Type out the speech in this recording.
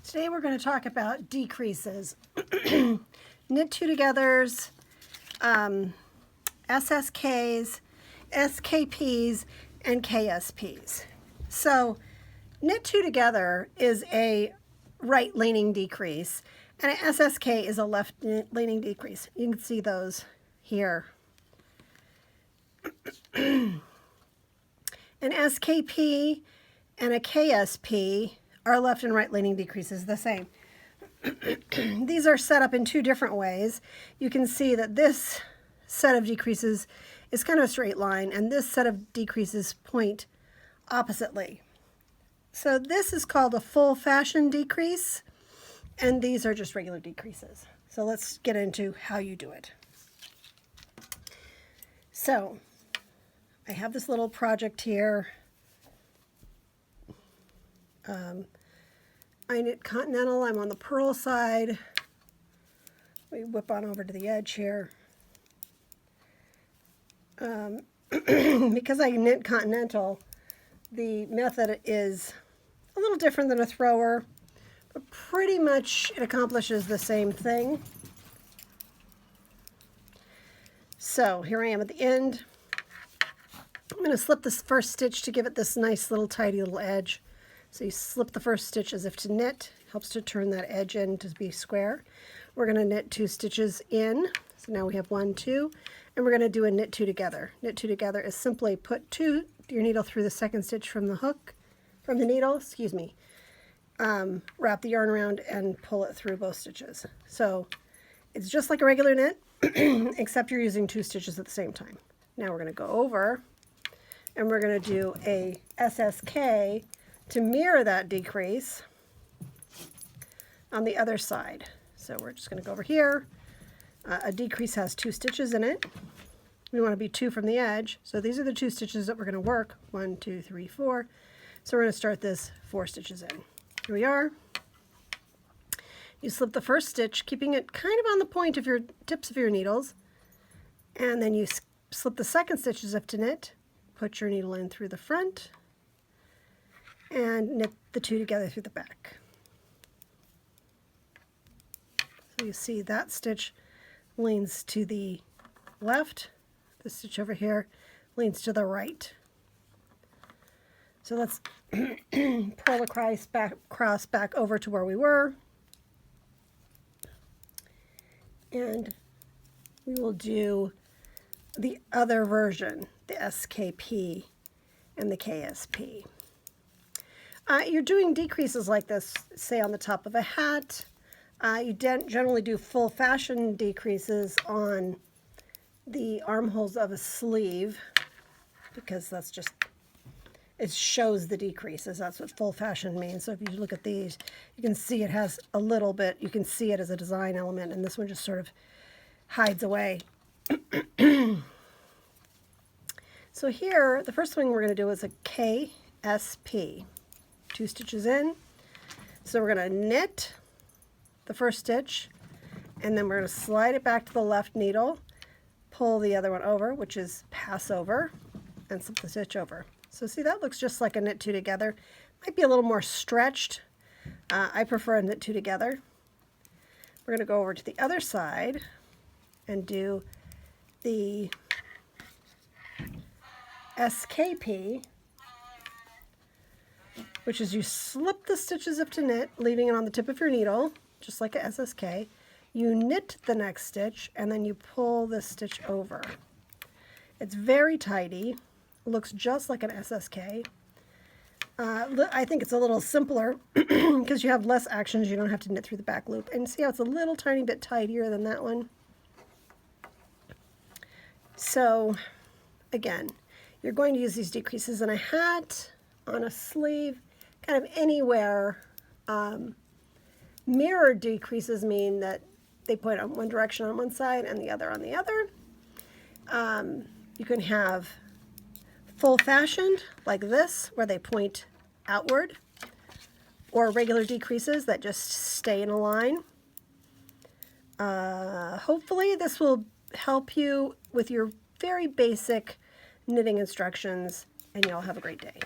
Today we're going to talk about decreases, knit two togethers, SSKs, SKPs, and KSPs. So knit two together is a right leaning decrease, and an SSK is a left leaning decrease. You can see those here. An SKP and a KSP are left and right leaning decreases the same. These are set up in two different ways. You can see that this set of decreases is kind of a straight line, and this set of decreases point oppositely. So this is called a full fashion decrease, and these are just regular decreases. So let's get into how you do it. So I have this little project here. I knit Continental. I'm on the purl side. We whip on over to the edge here. Because I knit Continental, the method is a little different than a thrower, but pretty much it accomplishes the same thing. So here I am at the end. I'm going to slip this first stitch to give it this nice little tidy little edge. So you slip the first stitch as if to knit, helps to turn that edge in to be square. We're going to knit two stitches in, so now we have 1, 2, and we're going to do a knit two together. Knit two together is simply put your needle through the second stitch from the needle, wrap the yarn around and pull it through both stitches. So it's just like a regular knit, except you're using two stitches at the same time. Now we're going to go over and we're going to do a SSK to mirror that decrease on the other side. So we're just going to go over here. A decrease has 2 stitches in it. We want to be 2 from the edge. So these are the 2 stitches that we're going to work. 1, 2, 3, 4. So we're going to start this 4 stitches in. Here we are. You slip the first stitch, keeping it kind of on the point of your tips of your needles. And then you slip the second stitch as if to knit. Put your needle in through the front and knit the 2 together through the back. So you see that stitch leans to the left. The stitch over here leans to the right. So let's purl across back over to where we were. And we will do the other version, the SKP and the KSP. You're doing decreases like this, say on the top of a hat. You generally do full fashion decreases on the armholes of a sleeve, because that's just, it shows the decreases. That's what full fashion means. So if you look at these, you can see it has a little bit, you can see it as a design element, and this one just sort of hides away. So here, the first thing we're going to do is a KSP. 2 stitches in. So we're going to knit the first stitch, and then we're going to slide it back to the left needle, pull the other one over, which is pass over, and slip the stitch over. So see, that looks just like a knit two together. Might be a little more stretched. I prefer a knit two together. We're going to go over to the other side and do the SKP, which is you slip the stitches up to knit, leaving it on the tip of your needle, just like a SSK. You knit the next stitch, and then you pull this stitch over. It's very tidy. It looks just like an SSK. I think it's a little simpler because you have less actions. You don't have to knit through the back loop. And see how it's a little tiny bit tidier than that one? So, again, you're going to use these decreases in a hat, on a sleeve, kind of anywhere. Mirror decreases mean that they point on one direction on one side and the other on the other. You can have full fashioned like this, where they point outward, or regular decreases that just stay in a line. Hopefully this will help you with your very basic knitting instructions, and y'all have a great day.